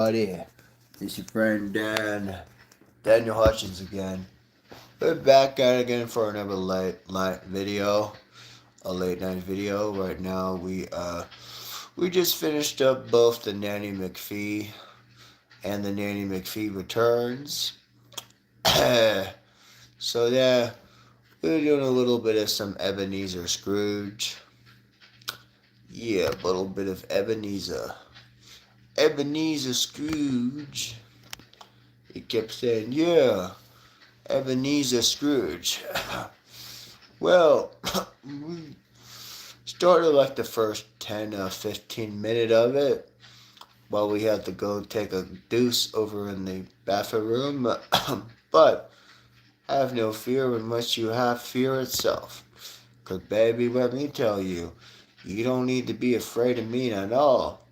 Buddy, it's your friend Daniel Hutchins again. We're back at it again for another late video, a late night video. Right now we just finished up both the Nanny McPhee and the Nanny McPhee Returns. So yeah, we're doing a little bit of some Ebenezer Scrooge. Yeah, a little bit of Ebenezer Scrooge. He kept saying, yeah. Ebenezer Scrooge. Well, we started like the first 10 or 15 minutes of it while we had to go take a deuce over in the bathroom. But have no fear unless you have fear itself. Because, baby, let me tell you, you don't need to be afraid of me at all.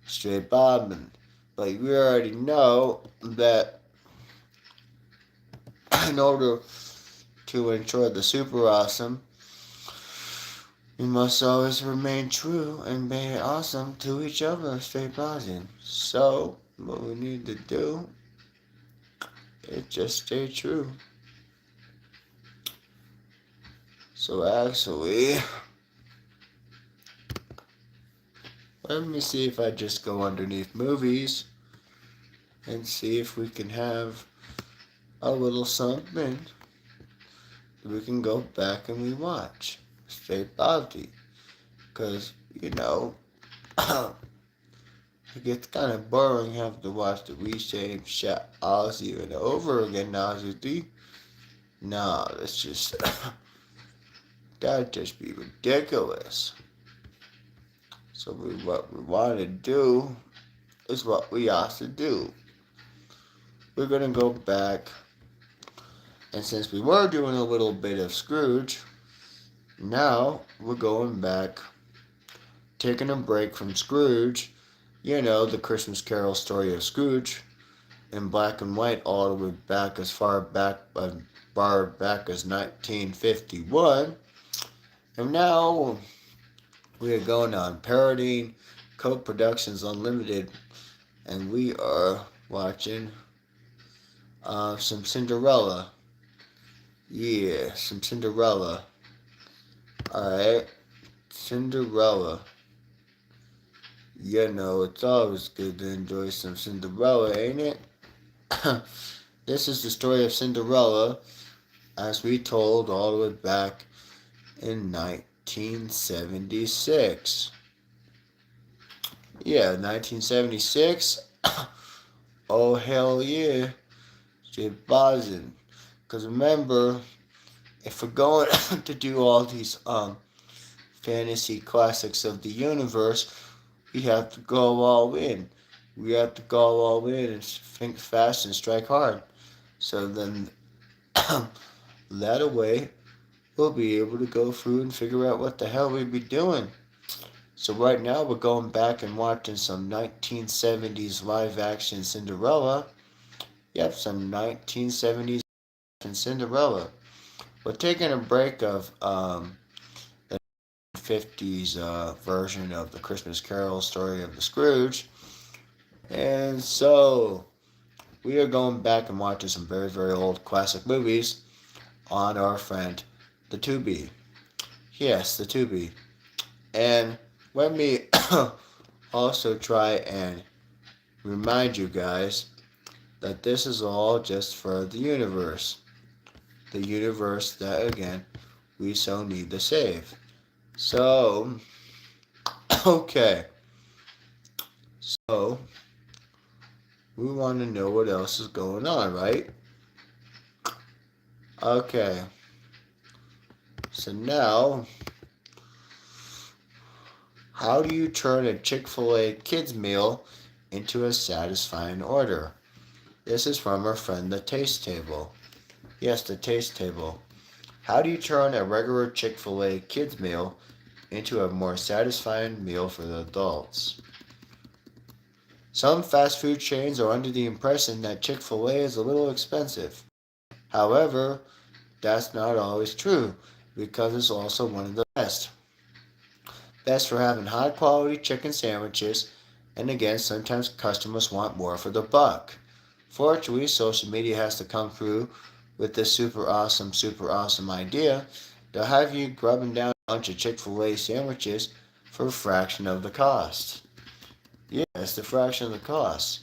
Straight bobbing. But you already know that in order to enjoy the super awesome, we must always remain true and be awesome to each other, stay positive. So, what we need to do is just stay true. So actually, let me see if I just go underneath movies and see if we can have a little something we can go back and we watch. Stay positive. Because, it gets kind of boring having to watch the same shit Ozzy and over again, Ozzy. No, that's just, that'd just be ridiculous. So what we want to do is what we ought to do. We're going to go back, and since we were doing a little bit of Scrooge, now we're going back, taking a break from Scrooge, the Christmas Carol story of Scrooge, in black and white all the way back as far back as 1951. And now we are going on parodying Coke Productions Unlimited, and we are watching some Cinderella. Yeah, some Cinderella. Alright, Cinderella. It's always good to enjoy some Cinderella, ain't it? This is the story of Cinderella, as we told all the way back in 1976. Yeah, 1976. Oh, hell yeah. Straight buzzing. Because remember, if we're going to do all these fantasy classics of the universe, we have to go all in. We have to go all in and think fast and strike hard. So then, that away, we'll be able to go through and figure out what the hell we'd be doing. So right now we're going back and watching some 1970s live action Cinderella. Yep, some 1970s Cinderella. We're taking a break of the 50s version of the Christmas Carol story of the Scrooge. And so we are going back and watching some very, very old classic movies on our friend, the Tubi. Yes, the Tubi. And let me also try and remind you guys that this is all just for the universe. The universe that, again, we so need to save. So, okay. So, we want to know what else is going on, right? Okay. So now, how do you turn a Chick-fil-A kids meal into a satisfying order? This is from our friend the Taste Table. Yes, the Taste Table. How do you turn a regular Chick-fil-A kids meal into a more satisfying meal for the adults? Some fast food chains are under the impression that Chick-fil-A is a little expensive. However, that's not always true, because it's also one of the best. Best for having high quality chicken sandwiches And again, sometimes customers want more for the buck. Fortunately, social media has to come through with this super awesome idea. They'll have you grubbing down a bunch of Chick-fil-A sandwiches for a fraction of the cost. Yeah, it's the fraction of the cost.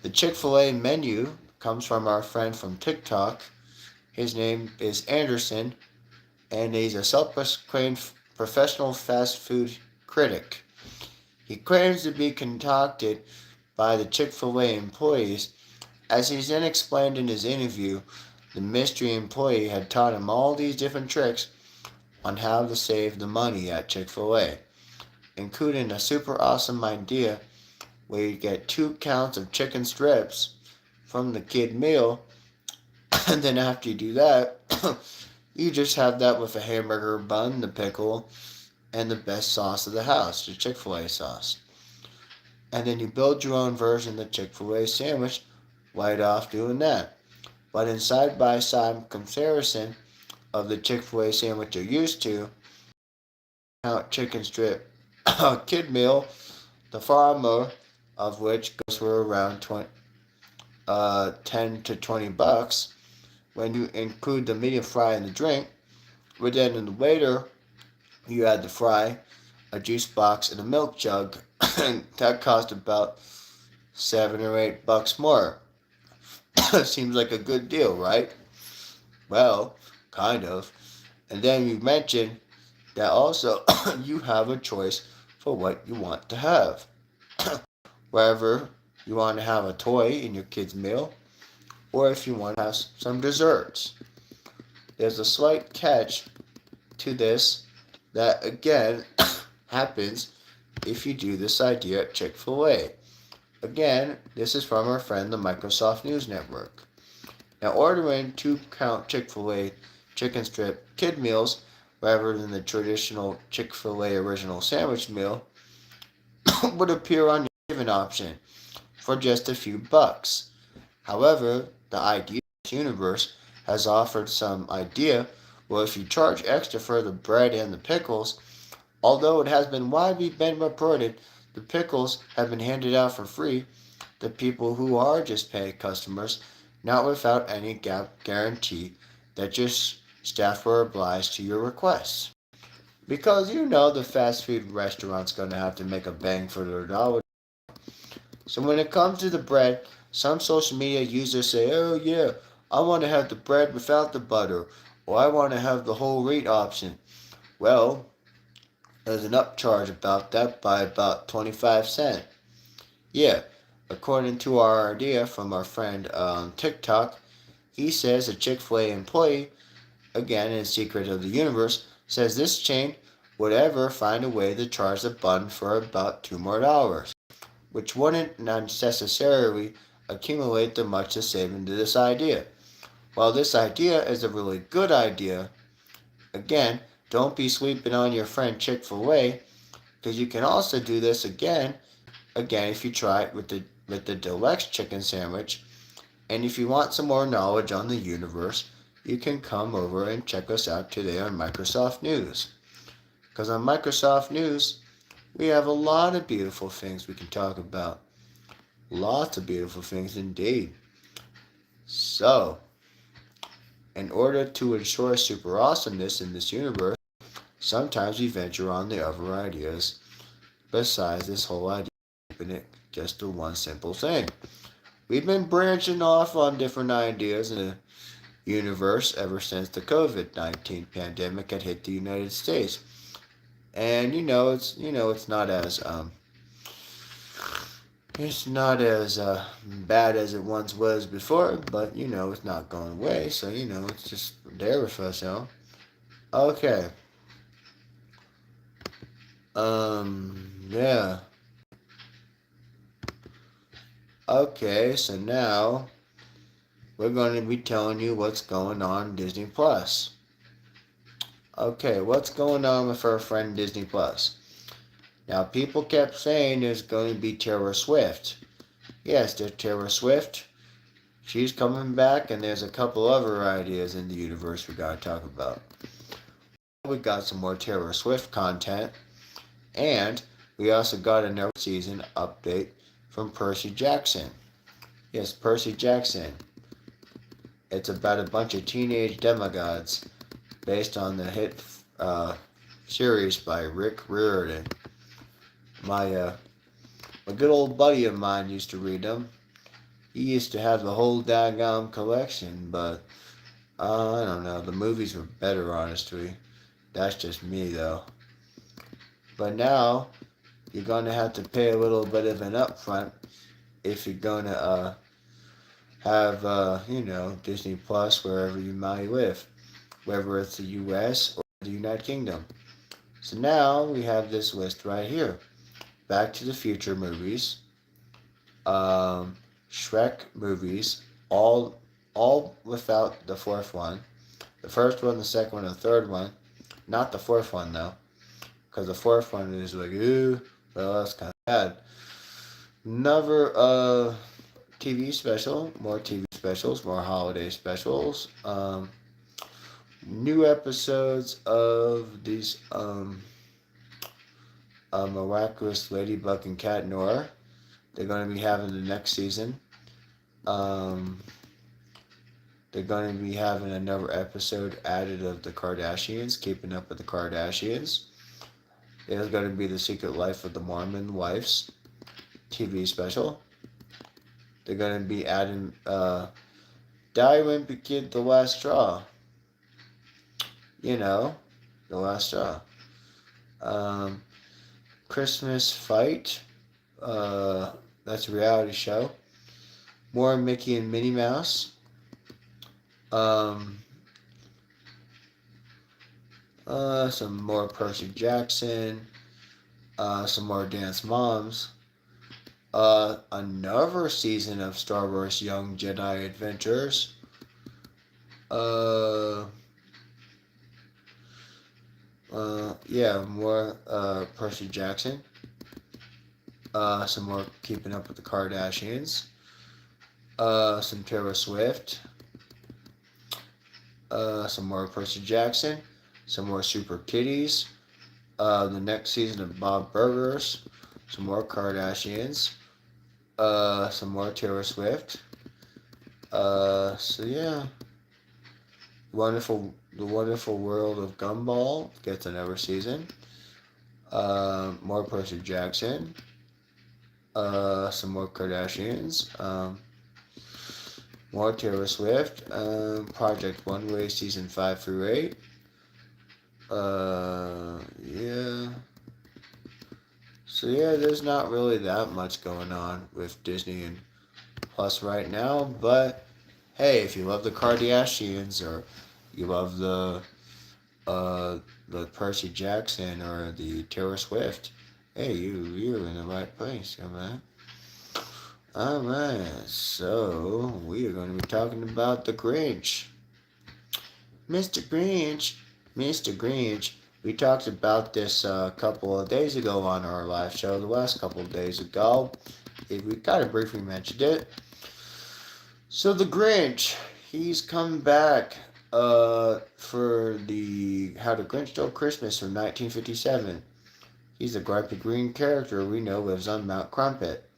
The Chick-fil-A menu comes from our friend from TikTok. His name is Anderson, and he's a self-proclaimed professional fast food critic. He claims to be concocted by the Chick-fil-A employees. As he's then explained in his interview, the mystery employee had taught him all these different tricks on how to save the money at Chick-fil-A, including a super awesome idea where you get 2 counts of chicken strips from the kid meal, and then after you do that, you just have that with a hamburger bun, the pickle, and the best sauce of the house, the Chick-fil-A sauce. And then you build your own version of the Chick-fil-A sandwich right off doing that. But in side-by-side comparison of the Chick-fil-A sandwich you're used to, count chicken strip kid meal, the far more of which goes for around 10 to 20 bucks when you include the medium fry and the drink. But then in the later, you add the fry, a juice box, and a milk jug, and that cost about $7 or $8 more. Seems like a good deal, right? Well, kind of. And then you mentioned that also you have a choice for what you want to have. Whether you want to have a toy in your kid's meal, or if you want to have some desserts. There's a slight catch to this that again happens if you do this idea at Chick-fil-A. Again, this is from our friend the Microsoft News Network. Now, ordering 2 count Chick-fil-A chicken strip kid meals rather than the traditional Chick-fil-A original sandwich meal would appear on your given option for just a few bucks. However, the idea universe has offered some idea where if you charge extra for the bread and the pickles, although it has been widely been reported the pickles have been handed out for free to people who are just paid customers, not without any guarantee that your staff were obliged to your requests. Because you know the fast food restaurant's going to have to make a bang for their dollar. So when it comes to the bread, some social media users say, oh yeah, I want to have the bread without the butter, or I want to have the whole wheat option. Well, there's an upcharge about that by about 25 cents. Yeah, according to our idea from our friend on TikTok, he says a Chick-fil-A employee, again in Secret of the Universe, says this chain would ever find a way to charge the bun for about $2 more, which wouldn't necessarily accumulate the much to save into this idea. While this idea is a really good idea, again, don't be sleeping on your friend Chick-fil-A, because you can also do this again if you try it with the deluxe chicken sandwich. And if you want some more knowledge on the universe, you can come over and check us out today on Microsoft News. Because on Microsoft News, we have a lot of beautiful things we can talk about. Lots of beautiful things indeed. So, in order to ensure super awesomeness in this universe, sometimes we venture on the other ideas besides this whole idea of keeping it just to one simple thing. We've been branching off on different ideas in the universe ever since the COVID-19 pandemic had hit the United States. And it's not as bad as it once was before, but it's not going away. So it's just there with us, Okay. Yeah. Okay, so now we're going to be telling you what's going on in Disney Plus. Okay, what's going on with our friend Disney Plus? Now, people kept saying there's going to be Taylor Swift. Yes, there's Taylor Swift. She's coming back, and there's a couple other ideas in the universe we got to talk about. We got some more Taylor Swift content, and We also got another season update from Percy Jackson. Yes, Percy Jackson. It's about a bunch of teenage demigods based on the hit series by Rick Riordan. My a good old buddy of mine used to read them. He used to have the whole daggone collection, but I don't know. The movies were better, honestly. That's just me, though. But now you're going to have to pay a little bit of an upfront if you're going to have, Disney Plus wherever you might live, whether it's the U.S. or the United Kingdom. So now we have this list right here. Back to the Future movies, um, Shrek movies, all without the fourth one. The first one, the second one, and the third one. Not the fourth one though, because the fourth one is like, ooh, well, that's kind of bad. Another TV special, more TV specials, more holiday specials. New episodes of these Miraculous Ladybug and Cat Noir. They're going to be having the next season. Um, they're going to be having another episode added of the Kardashians, Keeping Up with the Kardashians. There's going to be the Secret Life of the Mormon Wives TV special. They're going to be adding Die Wimpy Kid, The Last Straw. You know, The Last Straw. Christmas Fight. That's a reality show. More Mickey and Minnie Mouse. Some more Percy Jackson. Some more Dance Moms. Another season of Star Wars Young Jedi Adventures. More Percy Jackson. Some more Keeping Up with the Kardashians. Some Taylor Swift. Some more Percy Jackson. Some more Super Kitties. The next season of Bob Burgers. Some more Kardashians. Some more Taylor Swift. So yeah. The Wonderful World of Gumball gets another season. More Percy Jackson. Some more Kardashians. More Taylor Swift. Project One Way season 5 through 8. Yeah. So yeah, there's not really that much going on with Disney and Plus right now, but hey, if you love the Kardashians or you love the Percy Jackson or the Taylor Swift, hey, you're in the right place, man. Alright, so we are going to be talking about the Grinch. Mr. Grinch, Mr. Grinch. We talked about this a couple of days ago on our live show, the last couple of days ago. We kind of briefly mentioned it. So the Grinch, he's come back for the How the Grinch Stole Christmas from 1957. He's a gripey green character we know lives on Mount Crumpet,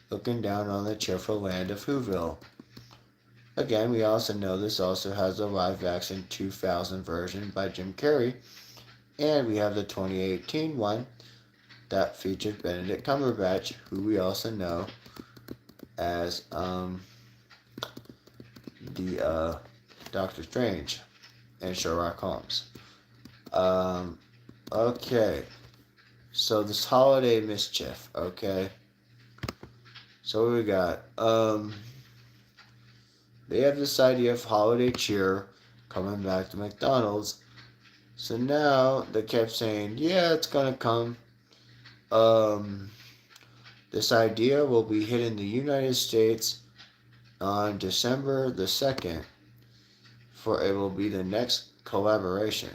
looking down on the cheerful land of Whoville. Again, we also know this also has a live-action 2000 version by Jim Carrey, and we have the 2018 one that featured Benedict Cumberbatch, who we also know as the Doctor Strange and Sherlock Holmes. Okay, so this holiday mischief, okay? So what we got? They have this idea of holiday cheer coming back to McDonald's. So now they kept saying, yeah, it's gonna come. This idea will be hit in the United States on December the 2nd, for it will be the next collaboration.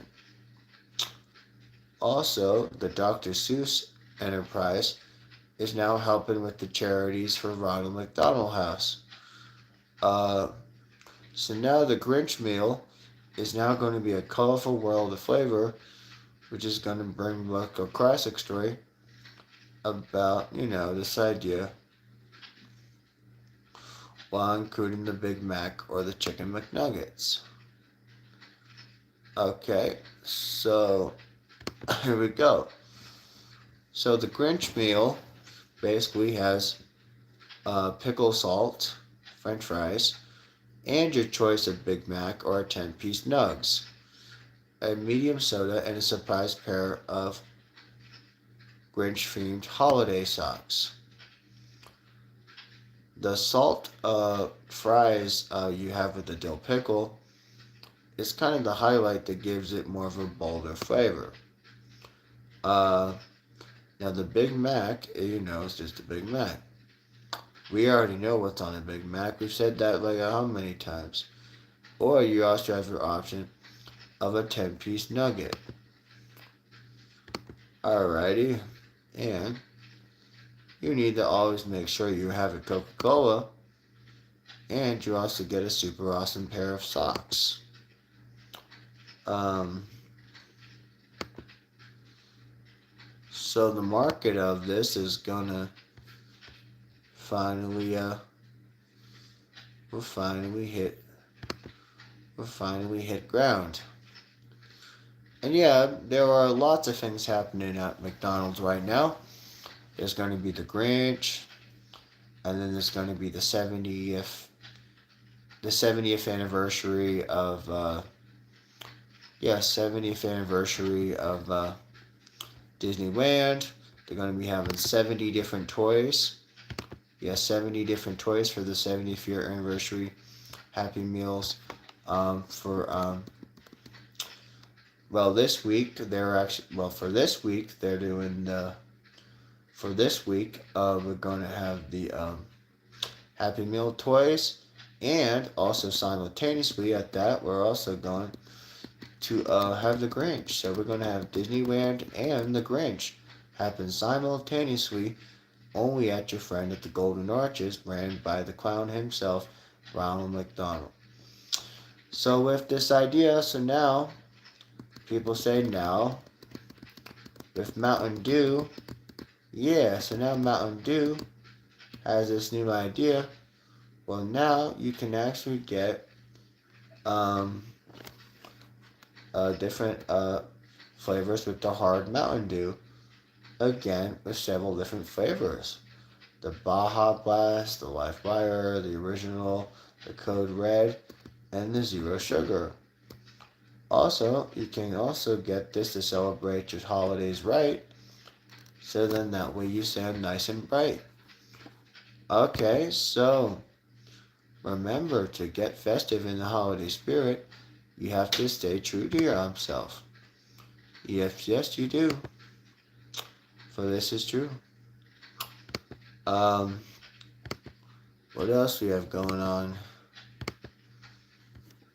Also, the Dr. Seuss Enterprise is now helping with the charities for Ronald McDonald House. So now the Grinch meal is now going to be a colorful world of flavor, which is going to bring back a classic story about, this idea while including the Big Mac or the Chicken McNuggets. Okay, so here we go. So the Grinch meal basically has pickle salt, French fries, and your choice of Big Mac or 10-piece nugs, a medium soda, and a surprise pair of Grinch-themed holiday socks. The salt fries you have with the dill pickle is kind of the highlight that gives it more of a bolder flavor. Uh, Now the Big Mac, is just a Big Mac. We already know what's on a Big Mac. We've said that like how many times. Or you also have your option of a 10-piece nugget. Alrighty. And you need to always make sure you have a Coca-Cola. And you also get a super awesome pair of socks. So the market of this is gonna finally we'll finally hit ground. And yeah, there are lots of things happening at McDonald's right now. There's going to be the Grinch, and then there's going to be the 70th anniversary of 70th anniversary of Disneyland. They're going to be having 70 different toys. 70 different toys for the 70th year anniversary Happy Meals. This week we're going to have the Happy Meal toys, and also simultaneously at that we're also going to have the Grinch. So we're going to have Disneyland and the Grinch happen simultaneously, only at your friend at the Golden Arches, ran by the clown himself, Ronald McDonald. So with this idea, so now people say now with Mountain Dew, so now Mountain Dew has this new idea. Well, now you can actually get different flavors with the hard Mountain Dew. Again, with several different flavors. The Baja Blast, the Life Wire, the Original, the Code Red, and the Zero Sugar. Also, you can also get this to celebrate your holidays right, so then that way you sound nice and bright. Okay, so remember, to get festive in the holiday spirit, you have to stay true to your own self. Yes, you do. For this is true. What else we have going on?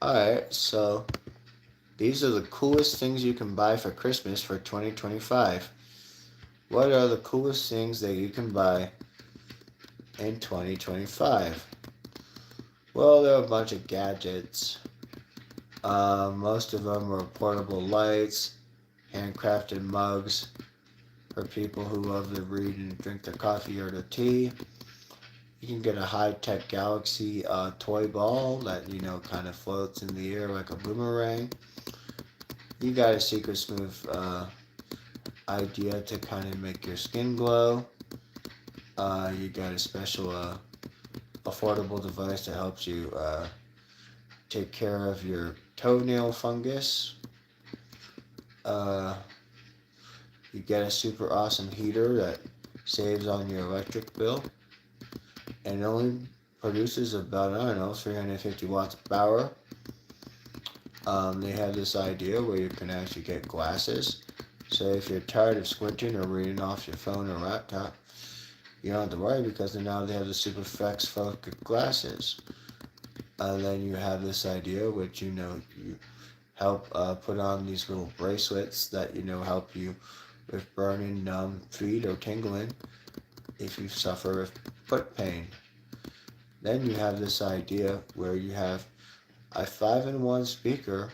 Alright, so these are the coolest things you can buy for Christmas for 2025. What are the coolest things that you can buy in 2025? Well, there are a bunch of gadgets. Most of them are portable lights, handcrafted mugs for people who love to read and drink their coffee or their tea. You can get a high-tech Galaxy toy ball that, kind of floats in the air like a boomerang. You got a Secret Smooth idea to kind of make your skin glow. You got a special affordable device that helps you take care of your toenail fungus. You get a super awesome heater that saves on your electric bill and only produces about, 350 watts of power. They have this idea where you can actually get glasses. So if you're tired of squinting or reading off your phone or laptop, you don't have to worry, because now they have the Super Flex Focus glasses. And then you have this idea, which you help put on these little bracelets that help you with burning, numb feet or tingling if you suffer with foot pain. Then you have this idea where you have a 5-in-1 speaker.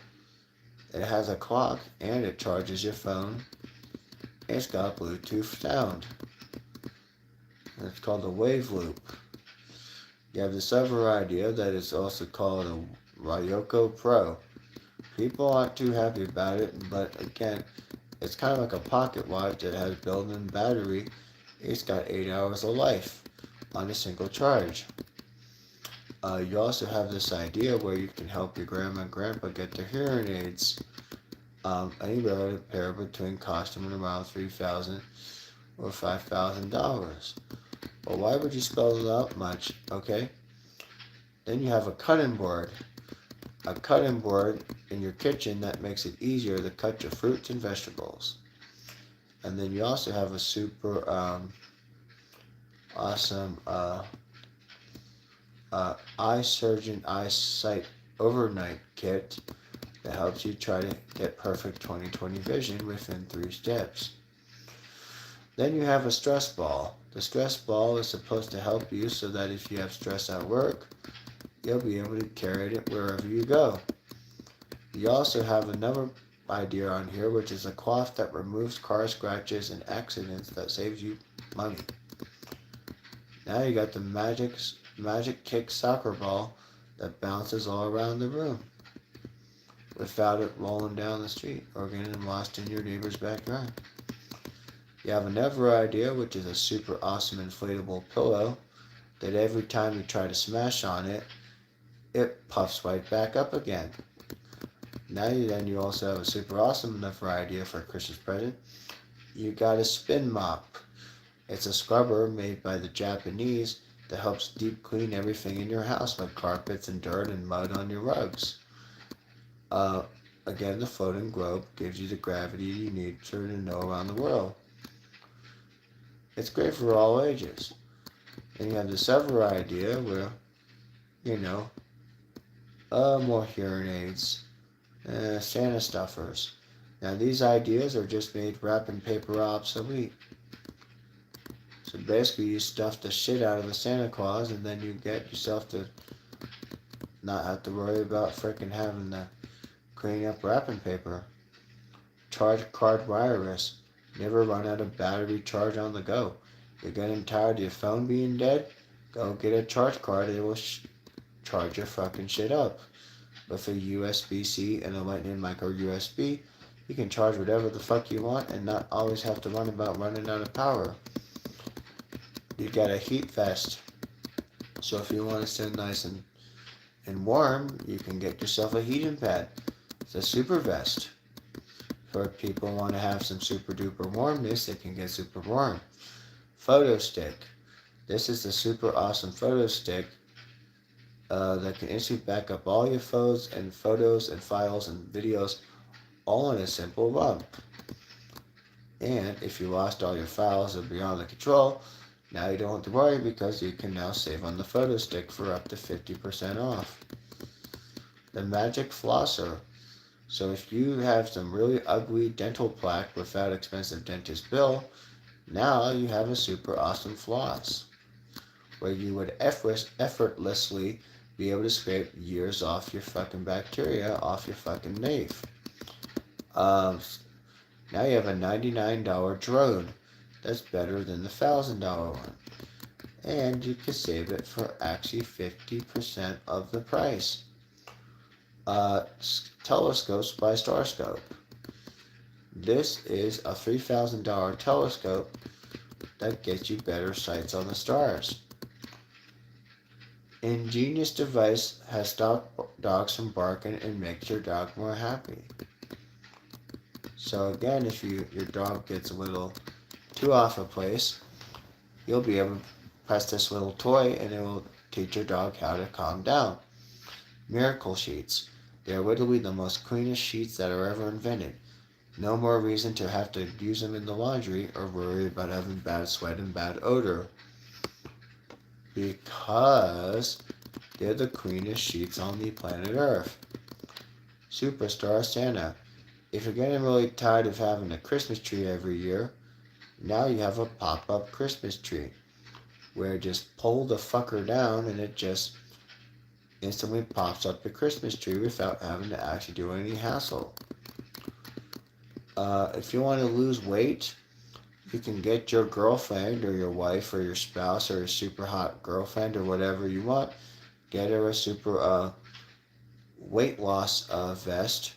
It has a clock and it charges your phone. It's got Bluetooth sound. It's called a wave loop. You have this other idea that is also called a Ryoko Pro. People aren't too happy about it, but again, it's kind of like a pocket watch that has built-in battery. It's got 8 hours of life on a single charge. You also have this idea where you can help your grandma and grandpa get their hearing aids. Anywhere to pair between costing around $3,000 or $5,000. Well, why would you spell it out much? Okay. Then you have a cutting board. A cutting board in your kitchen that makes it easier to cut your fruits and vegetables. And then you also have a super awesome eye surgeon eyesight overnight kit that helps you try to get perfect 20/20 vision within 3 steps. Then you have a stress ball. The stress ball is supposed to help you so that if you have stress at work, you'll be able to carry it wherever you go. You also have another idea on here, which is a cloth that removes car scratches and accidents that saves you money. Now you got the magic kick soccer ball that bounces all around the room without it rolling down the street or getting lost in your neighbor's backyard. You have another idea, which is a super awesome inflatable pillow that every time you try to smash on it, it puffs right back up again. You also have a super awesome another idea for a Christmas present. You got a spin mop. It's a scrubber made by the Japanese that helps deep clean everything in your house, like carpets and dirt and mud on your rugs. Again, the floating globe gives you the gravity you need to know around the world. It's great for all ages. And you have this other idea where, more hearing aids, Santa stuffers. Now these ideas are just made wrapping paper obsolete. So basically you stuff the shit out of a Santa Claus and then you get yourself to not have to worry about frickin' having to clean up wrapping paper. Charge card wireless. Never run out of battery charge on the go. You're getting tired of your phone being dead? Go get a charge card. It will charge your fucking shit up. With a USB-C and a Lightning micro USB, you can charge whatever the fuck you want and not always have to run about running out of power. You got a heat vest. So if you want to stay nice and warm, you can get yourself a heating pad. It's a super vest. For people who want to have some super duper warmness, they can get super warm. Photo stick. This is the super awesome photo stick that can instantly back up all your photos and files and videos all in a simple rub. And if you lost all your files or beyond the control, now you don't have to worry because you can now save on the photo stick for up to 50% off. The magic flosser. So if you have some really ugly dental plaque without expensive dentist bill, now you have a super awesome floss where you would effortlessly be able to scrape years off your fucking bacteria off your fucking knife. Now you have a $99 drone. That's better than the $1,000 one. And you can save it for actually 50% of the price. Telescopes by Starscope. This is a $3,000 telescope that gets you better sights on the stars. Ingenious device has stopped dogs from barking and makes your dog more happy. So again, if your dog gets a little too off a place, you'll be able to press this little toy and it will teach your dog how to calm down. Miracle sheets. They're literally the most cleanest sheets that are ever invented. No more reason to have to use them in the laundry or worry about having bad sweat and bad odor. Because they're the cleanest sheets on the planet Earth. Superstar Santa. If you're getting really tired of having a Christmas tree every year, now you have a pop-up Christmas tree where just pull the fucker down and it just instantly pops up the Christmas tree without having to actually do any hassle. If you want to lose weight, You can get your girlfriend or your wife or your spouse or your super hot girlfriend or whatever you want. Get her a super weight loss vest,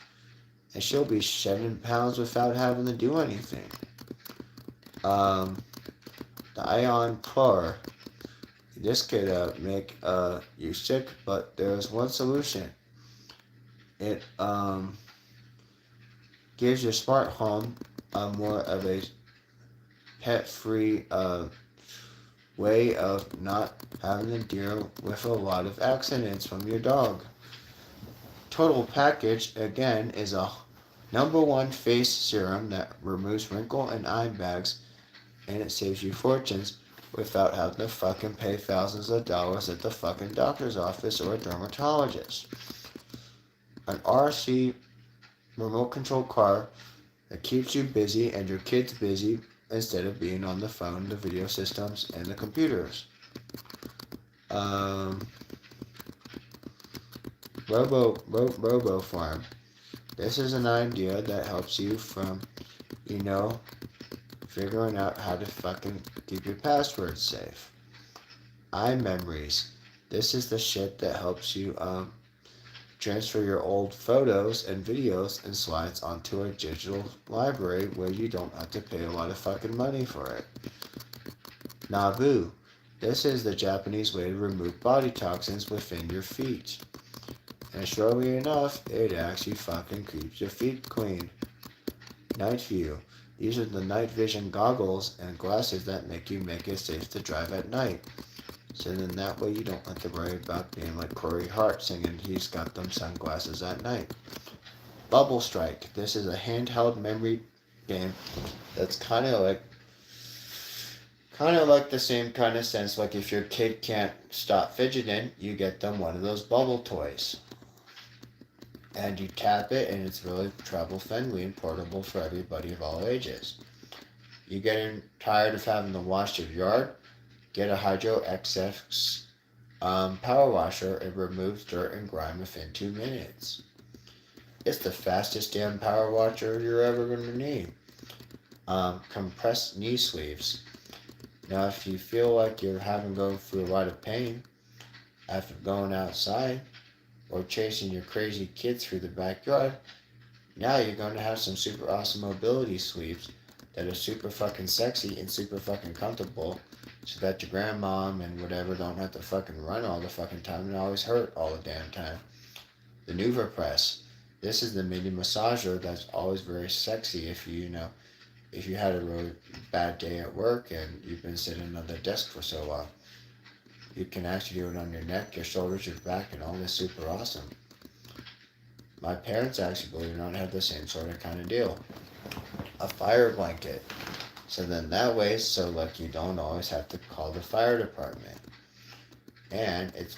and she'll be shedding pounds without having to do anything. Um, the Ion Pro. This could make you sick, but there's one solution. It gives your smart home more of a pet-free way of not having to deal with a lot of accidents from your dog. Total package, again, is a #1 face serum that removes wrinkle and eye bags, and it saves you fortunes without having to fucking pay thousands of dollars at the fucking doctor's office or a dermatologist. An RC remote control car that keeps you busy and your kids busy instead of being on the phone, the video systems, and the computers. Um, Robo Farm. This is an idea that helps you from, figuring out how to fucking keep your passwords safe. iMemories. This is the shit that helps you transfer your old photos and videos and slides onto a digital library where you don't have to pay a lot of fucking money for it. Nabu. This is the Japanese way to remove body toxins within your feet. And surely enough, it actually fucking keeps your feet clean. Night View. These are the night vision goggles and glasses that make it safe to drive at night. So then that way you don't have to worry about being like Corey Hart singing he's got them sunglasses at night. Bubble Strike. This is a handheld memory game that's kind of like the same kind of sense. Like if your kid can't stop fidgeting, you get them one of those bubble toys. And you tap it, and it's really travel-friendly and portable for everybody of all ages. You getting tired of having to wash your yard? Get a HHO XF power washer. It removes dirt and grime within 2 minutes. It's the fastest damn power washer you're ever going to need. Compressed knee sleeves. Now, if you feel like you're going through a lot of pain after going outside or chasing your crazy kids through the backyard, now you're going to have some super awesome mobility sleeves that are super fucking sexy and super fucking comfortable, so that your grandmom and whatever don't have to fucking run all the fucking time and always hurt all the damn time. The Nuva Press. This is the mini massager that's always very sexy if you had a really bad day at work and you've been sitting on the desk for so long. You can actually do it on your neck, your shoulders, your back, and all this super awesome. My parents actually, believe it or not, have the same sort of kind of deal. A fire blanket. So then that way, you don't always have to call the fire department. And it's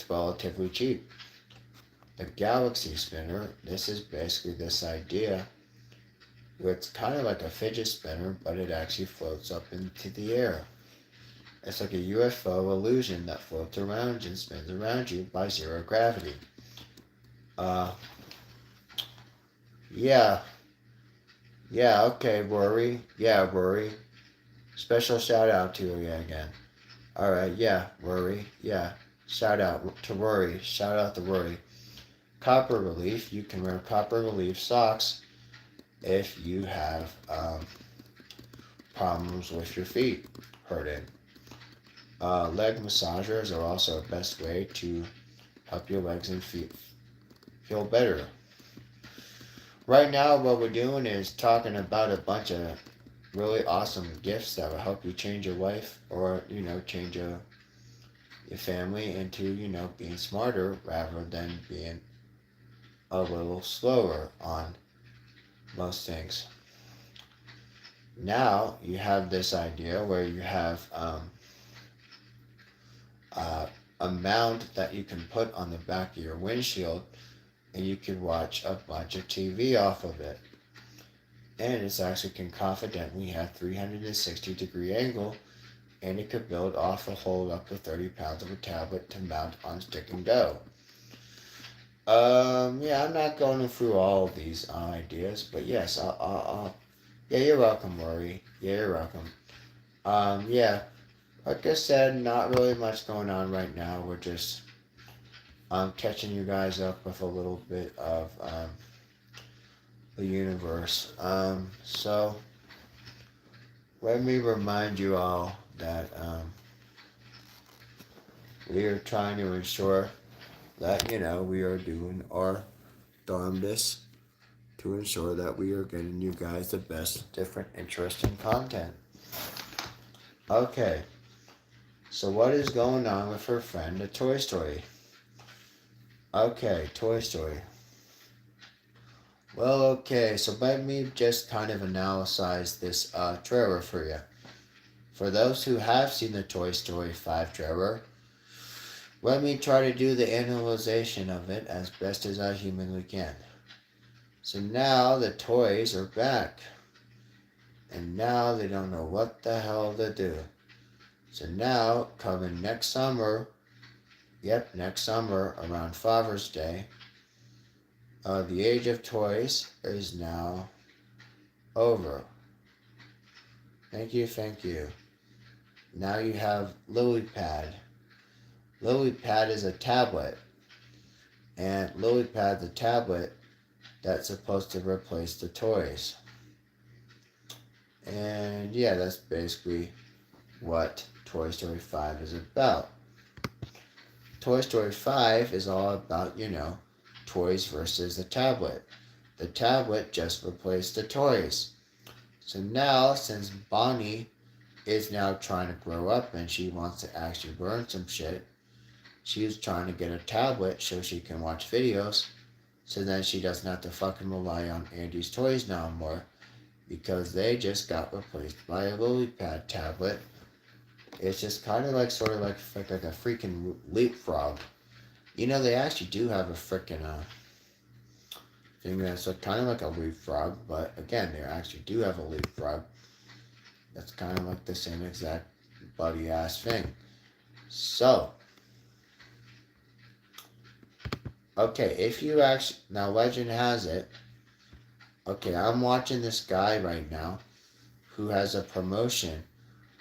relatively cheap. The Galaxy Spinner. This is basically this idea where it's kind of like a fidget spinner, but it actually floats up into the air. It's like a UFO illusion that floats around and spins around you by zero gravity. Yeah, okay, Rory. Yeah, Rory. Special shout out to you again. Alright, yeah, Rory. Yeah, shout out to Rory. Shout out to Rory. Copper relief. You can wear copper relief socks if you have problems with your feet hurting. Leg massagers are also the best way to help your legs and feet feel better. Right now, what we're doing is talking about a bunch of really awesome gifts that will help you change your life or, change your family into, being smarter rather than being a little slower on most things. Now, you have this idea where you have a mount that you can put on the back of your windshield, and you can watch a bunch of TV off of it. And it's actually can confidently have 360-degree angle, and it could build off a hold up to 30 pounds of a tablet to mount on stick and go. I'm not going through all of these ideas, but yes, I'll Yeah, you're welcome, Rory. Yeah, you're welcome. Yeah, like I said, not really much going on right now. We're just catching you guys up with a little bit of the universe. So let me remind you all that we are trying to ensure that we are doing our darndest to ensure that we are getting you guys the best, different, interesting content. Okay, so what is going on with her friend, the Toy Story? Okay, Toy Story. Well, okay, so let me just kind of analyze this trailer for you. For those who have seen the Toy Story 5 trailer, let me try to do the analyzation of it as best as I humanly can. So now the toys are back. And now they don't know what the hell to do. So now, coming next summer, next summer, around Father's Day, the age of toys is now over. Thank you, thank you. Now you have LilyPad. LilyPad is a tablet. And LilyPad's a tablet that's supposed to replace the toys. And yeah, that's basically what Toy Story 5 is about. Toy Story 5 is all about, toys versus the tablet. The tablet just replaced the toys. So now, since Bonnie is now trying to grow up and she wants to actually learn some shit, she's trying to get a tablet so she can watch videos, so then she doesn't have to fucking rely on Andy's toys no more, because they just got replaced by a LilyPad tablet. It's just kind of like sort of like a freaking leapfrog. They actually do have a freaking thing that's kind of like a leapfrog, but again, they actually do have a leapfrog. That's kind of like the same exact buddy ass thing. So, okay, if you actually now, legend has it. Okay, I'm watching this guy right now who has a promotion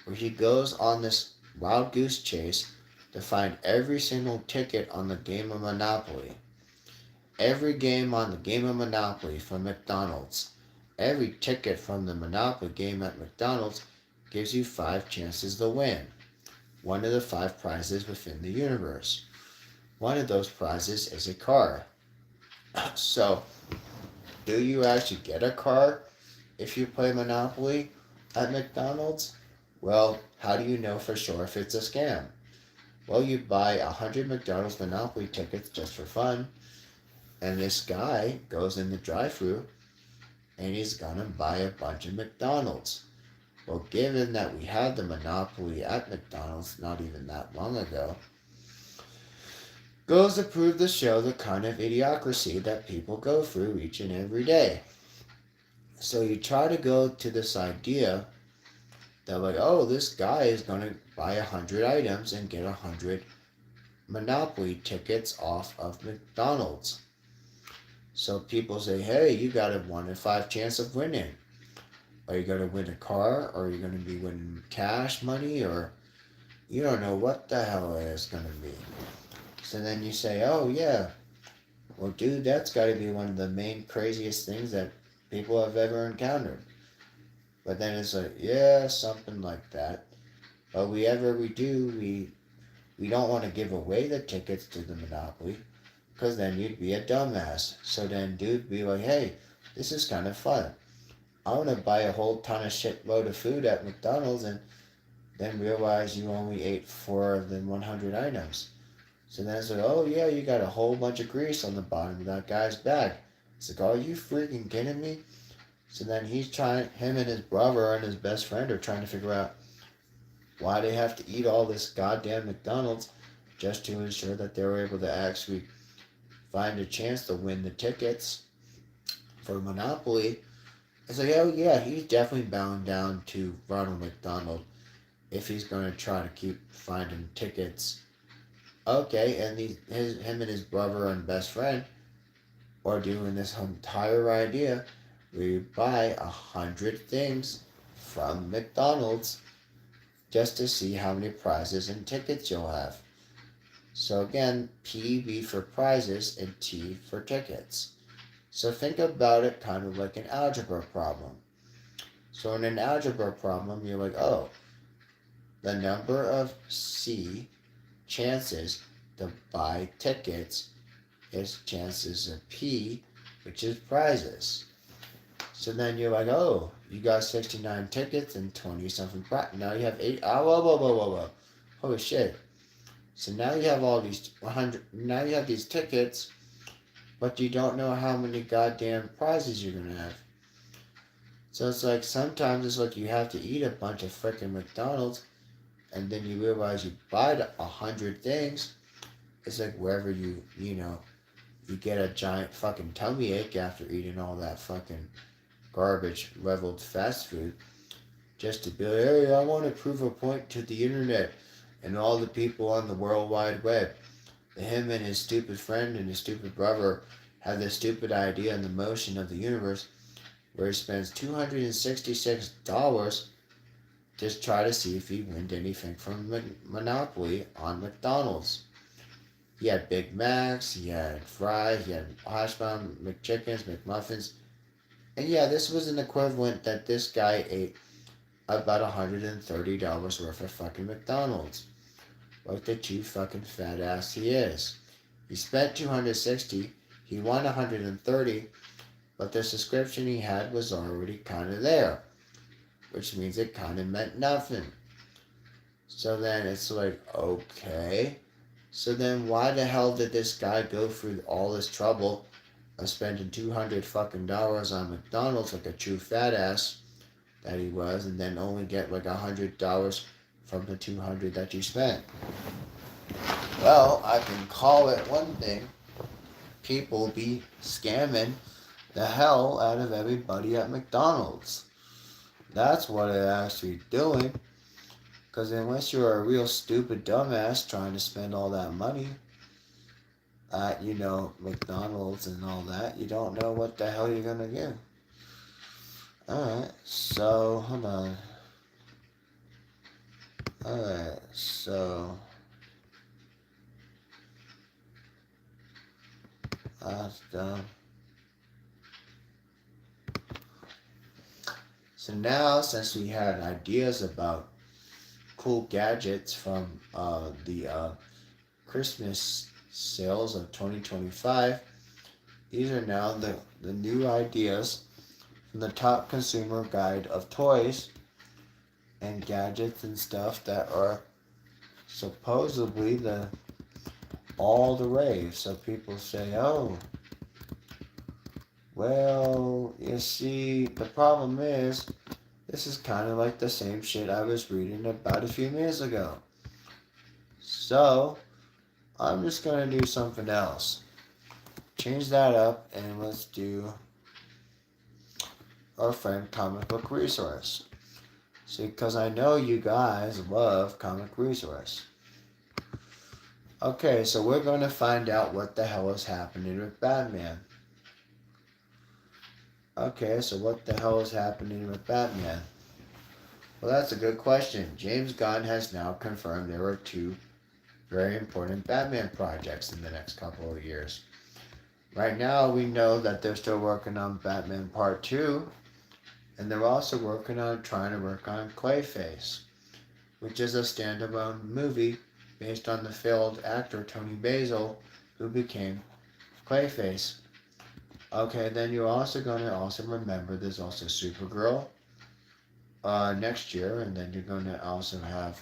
where he goes on this wild goose chase to find every single ticket on the game of Monopoly. Every game on the game of Monopoly from McDonald's. Every ticket from the Monopoly game at McDonald's gives you 5 chances to win. One of the 5 prizes within the universe. One of those prizes is a car. So, do you actually get a car if you play Monopoly at McDonald's? Well, how do you know for sure if it's a scam? Well, you buy 100 McDonald's Monopoly tickets just for fun, and this guy goes in the drive-thru and he's gonna buy a bunch of McDonald's. Well, given that we had the Monopoly at McDonald's not even that long ago, goes to prove to show the kind of idiocracy that people go through each and every day. So you try to go to this idea that like, oh, this guy is going to buy 100 items and get 100 Monopoly tickets off of McDonald's. So people say, hey, you got a 1 in 5 chance of winning. Are you going to win a car? Or are you going to be winning cash money? Or you don't know what the hell it is going to be. So then you say, oh, yeah. Well, dude, that's got to be one of the main craziest things that people have ever encountered. But then it's like, yeah, something like that. But we don't want to give away the tickets to the Monopoly, because then you'd be a dumbass. So then dude be like, hey, this is kind of fun. I want to buy a whole ton of shitload of food at McDonald's and then realize you only ate 4 of the 100 items. So then it's like, oh yeah, you got a whole bunch of grease on the bottom of that guy's bag. It's like, are you freaking kidding me? So then him and his brother and his best friend are trying to figure out why they have to eat all this goddamn McDonald's just to ensure that they were able to actually find a chance to win the tickets for Monopoly. It's like, oh yeah, he's definitely bound down to Ronald McDonald if he's going to try to keep finding tickets. Okay, and him and his brother and best friend are doing this entire idea where you buy 100 things from McDonald's just to see how many prizes and tickets you'll have. So again, PB for prizes and T for tickets. So think about it kind of like an algebra problem. So in an algebra problem, you're like, oh, the number of C chances to buy tickets is chances of P, which is prizes. So then you're like, oh, you got 69 tickets and 20 something prizes. Now you have 8. Oh, whoa. Holy shit. So now you have all these 100. Now you have these tickets, but you don't know how many goddamn prizes you're going to have. So it's like sometimes it's like you have to eat a bunch of freaking McDonald's and then you realize you buy 100 things. It's like wherever you get a giant fucking tummy ache after eating all that fucking garbage leveled fast food just to be like, hey, I want to prove a point to the internet and all the people on the World Wide Web. Him and his stupid friend and his stupid brother have this stupid idea in the motion of the universe where he spends $266 just try to see if he wins anything from Monopoly on McDonald's. He had Big Macs, he had fries, he had hash brown, McChickens, McMuffins. And yeah, this was an equivalent that this guy ate about $130 worth of fucking McDonald's. Like the cheap fucking fat ass he is. He spent $260, he won $130, but the subscription he had was already kind of there, which means it kind of meant nothing. So then it's like, okay. So then why the hell did this guy go through all this trouble of spending $200 fucking dollars on McDonald's like a true fat ass that he was, and then only get like $100 from the $200 that you spent? Well, I can call it one thing. People be scamming the hell out of everybody at McDonald's. That's what they're actually doing. Because unless you're a real stupid dumbass trying to spend all that money at, McDonald's and all that, you don't know what the hell you're going to get. Alright, so, hold on. Alright, so, that's done. So now, since we had ideas about cool gadgets from the Christmas sales of 2025, these are now the new ideas from the top consumer guide of toys and gadgets and stuff that are supposedly all the rave. So people say, oh, well, you see, the problem is, this is kind of like the same shit I was reading about a few minutes ago. So, I'm just going to do something else. Change that up and let's do our friend Comic Book Resource. See, because I know you guys love Comic Resource. Okay, so we're going to find out what the hell is happening with Batman. Okay, so what the hell is happening with Batman? Well, that's a good question. James Gunn has now confirmed there are 2 very important Batman projects in the next couple of years. Right now, we know that they're still working on Batman Part 2, and they're also trying to work on Clayface, which is a standalone movie based on the failed actor Tony Basil, who became Clayface. Okay, then you're also going to remember there's also Supergirl next year, and then you're going to also have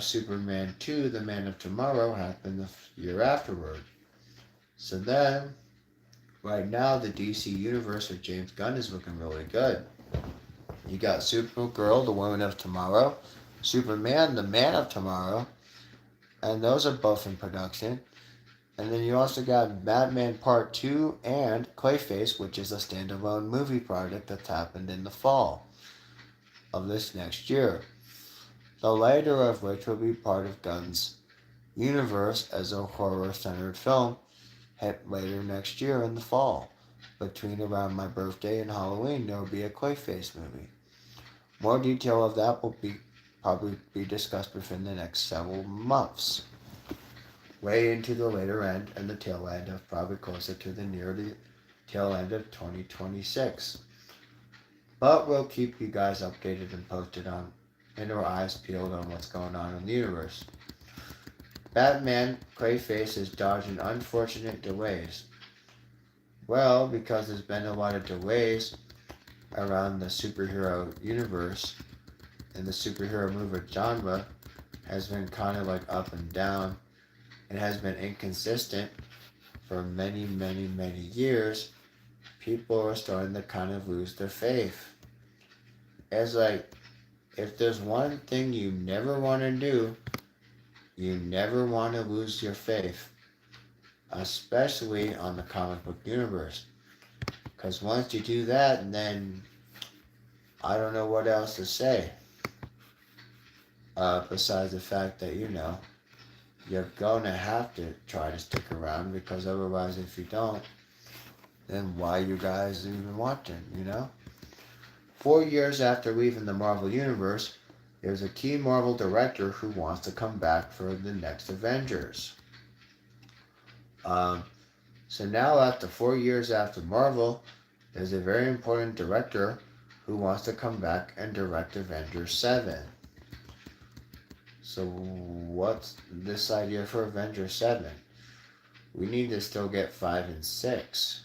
Superman 2, The Man of Tomorrow, happen the year afterward. So then, right now, the DC universe with James Gunn is looking really good. You got Supergirl, The Woman of Tomorrow, Superman, The Man of Tomorrow, and those are both in production. And then you also got Batman Part 2 and Clayface, which is a standalone movie project that's happened in the fall of this next year. The later of which will be part of Gunn's universe as a horror-centered film, hit later next year in the fall. Between around my birthday and Halloween, there will be a Clayface movie. More detail of that will be probably be discussed within the next several months. Way into the later end and the tail end of probably closer to the near the tail end of 2026. But we'll keep you guys updated and posted on and our eyes peeled on what's going on in the universe. Batman Clayface is dodging unfortunate delays. Well, because there's been a lot of delays around the superhero universe and the superhero movie genre has been kind of like up and down. It has been inconsistent for many, many, many years. People are starting to kind of lose their faith. It's like, if there's one thing you never want to do, you never want to lose your faith, especially on the comic book universe. Because once you do that, then I don't know what else to say. Besides the fact that, you're going to have to try to stick around, because otherwise, if you don't, then why you guys even watching? 4 years after leaving the Marvel Universe, there's a key Marvel director who wants to come back for the next Avengers. So now, after 4 years after Marvel, there's a very important director who wants to come back and direct Avengers 7. So what's this idea for Avengers 7? We need to still get 5 and 6.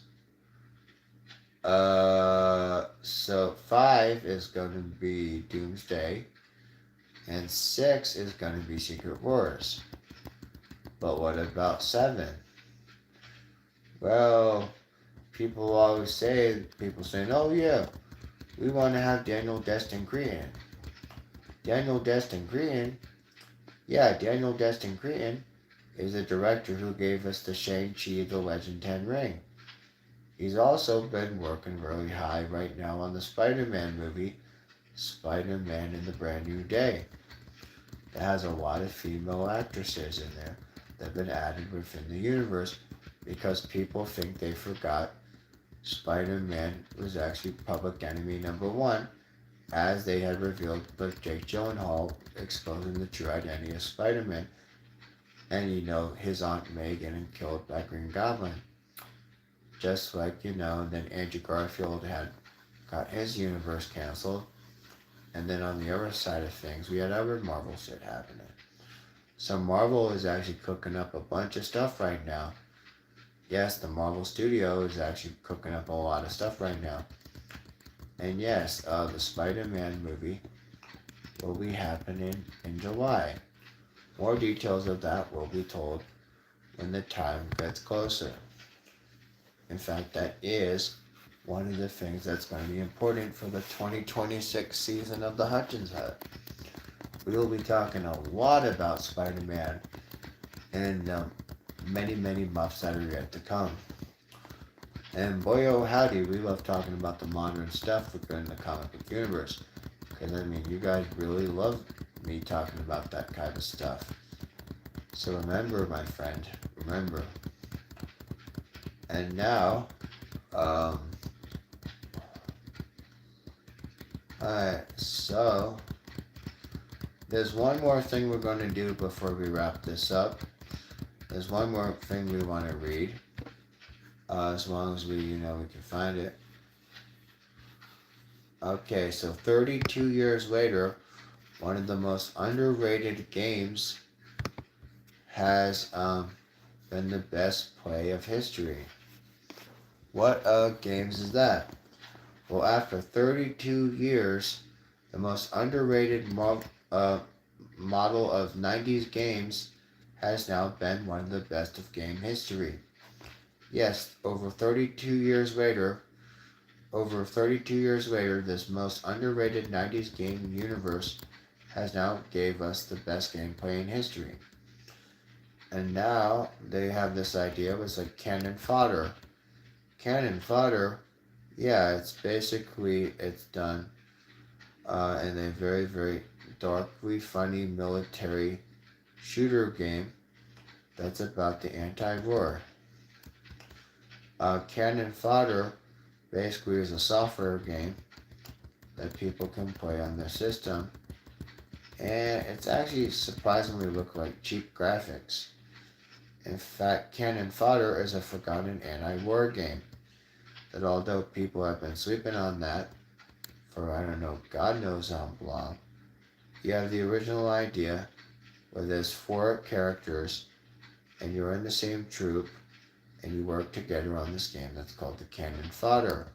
So 5 is going to be Doomsday, and 6 is going to be Secret Wars. But what about 7? Well, people saying, oh yeah, we want to have Daniel Destin Green. Daniel Destin Green is the director who gave us the Shang-Chi the Legend 10 Ring. He's also been working really high right now on the Spider-Man movie, Spider-Man in the Brand New Day. It has a lot of female actresses in there that have been added within the universe, because people think they forgot Spider-Man was actually public enemy number 1, as they had revealed with Jake Gyllenhaal exposing the true identity of Spider-Man, and his Aunt May getting killed by Green Goblin. Just like, then Andrew Garfield had got his universe canceled, and then on the other side of things, we had other Marvel shit happening. So Marvel is actually cooking up a bunch of stuff right now. Yes, the Marvel Studio is actually cooking up a lot of stuff right now. And yes, the Spider-Man movie will be happening in July. More details of that will be told when the time gets closer. In fact, that is one of the things that's going to be important for the 2026 season of the Hutchins Hut. We will be talking a lot about Spider-Man in many, many months that are yet to come. And boy oh howdy, we love talking about the modern stuff within the comic book universe. Because you guys really love me talking about that kind of stuff. So remember, my friend, remember. And now, alright, so there's one more thing we're going to do before we wrap this up. There's one more thing we want to read, as long as we can find it. Okay, so 32 years later, one of the most underrated games has been the best play of history. What games is that? Well, after 32 years, the most underrated model of 90s games has now been one of the best of game history. Yes, over 32 years later, this most underrated 90s game universe has now gave us the best gameplay in history. And now they have this idea, it's like cannon fodder. Cannon fodder, yeah, it's done in a very, very darkly funny military shooter game that's about the anti-war. Cannon Fodder basically is a software game that people can play on their system, and it's actually surprisingly look like cheap graphics. In fact, Cannon Fodder is a forgotten anti-war game that although people have been sleeping on that for I don't know, God knows how long, you have the original idea where there's four characters and you're in the same troop and you work together on this game that's called the Cannon Fodder.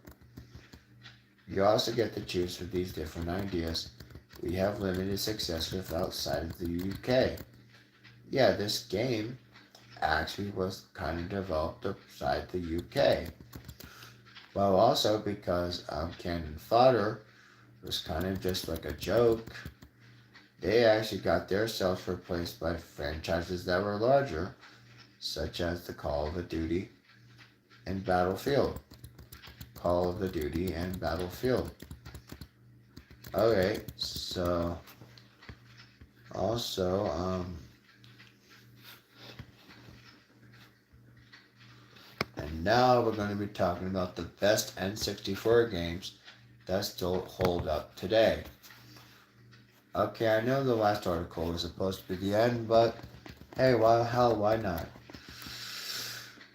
You also get to choose from these different ideas we have limited success with outside of the UK. Yeah, this game actually was kind of developed outside the UK. Well, also because Cannon Fodder was kind of just like a joke, they actually got their sales replaced by franchises that were larger, such as the Call of Duty and Battlefield. Call of the Duty and Battlefield. Okay, so also, and now we're going to be talking about the best N64 games that still hold up today. Okay, I know the last article was supposed to be the end, but hey, why not?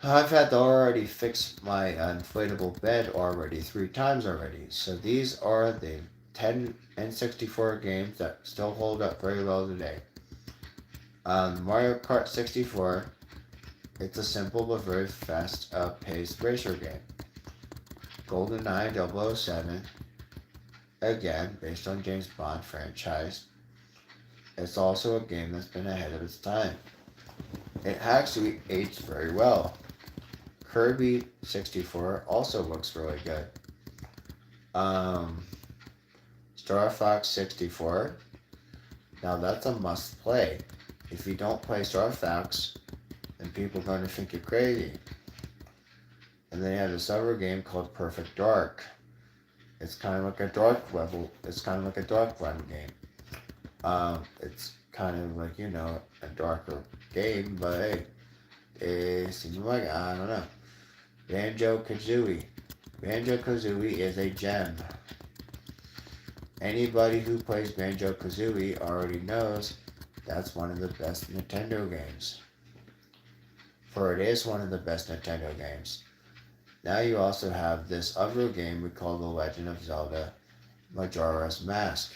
I've had to already fix my inflatable bed already 3 times already. So these are the 10 N64 games that still hold up very well today. Mario Kart 64, it's a simple but very fast-paced racer game. GoldenEye 007, again, based on James Bond franchise. It's also a game that's been ahead of its time. It actually aged very well. Kirby 64 also looks really good. Star Fox 64, now that's a must play. If you don't play Star Fox, then people are going to think you're crazy. And then you have this other game called Perfect Dark. It's kind of like a dark level. It's kind of like a dark run game. It's kind of like, a darker game, but hey, it seems like, I don't know. Banjo-Kazooie. Banjo-Kazooie is a gem. Anybody who plays Banjo-Kazooie already knows that's one of the best Nintendo games. For it is one of the best Nintendo games. Now you also have this other game we call The Legend of Zelda Majora's Mask.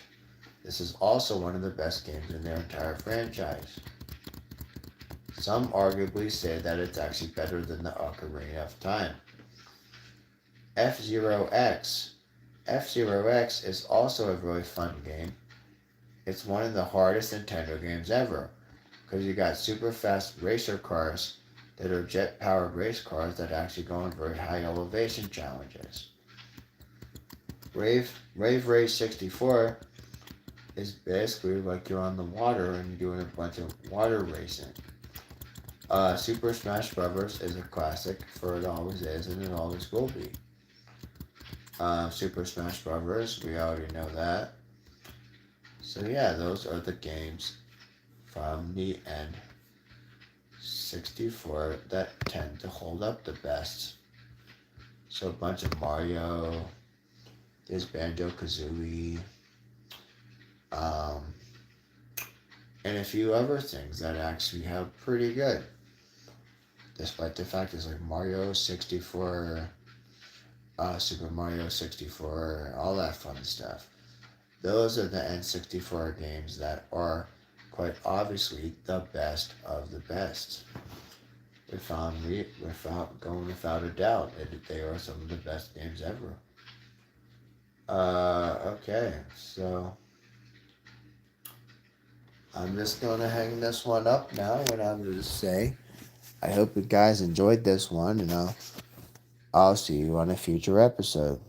This is also one of the best games in their entire franchise. Some arguably say that it's actually better than the Ocarina of Time. F-Zero X. F-Zero X is also a really fun game. It's one of the hardest Nintendo games ever, because you got super fast racer cars that are jet-powered race cars that actually go on very high elevation challenges. Rave Race 64 is basically like you're on the water and you're doing a bunch of water racing. Super Smash Bros. Is a classic, for it always is and it always will be. Super Smash Bros., we already know that. So yeah, those are the games from the N64 that tend to hold up the best. So a bunch of Mario, there's Banjo-Kazooie, and a few other things that actually have pretty good. Despite the fact it's like Mario 64, Super Mario 64, all that fun stuff. Those are the N64 games that are quite obviously the best of the best. Without a doubt, they are some of the best games ever. Okay, so I'm just going to hang this one up now. What I'm going to say, I hope you guys enjoyed this one, and I'll see you on a future episode.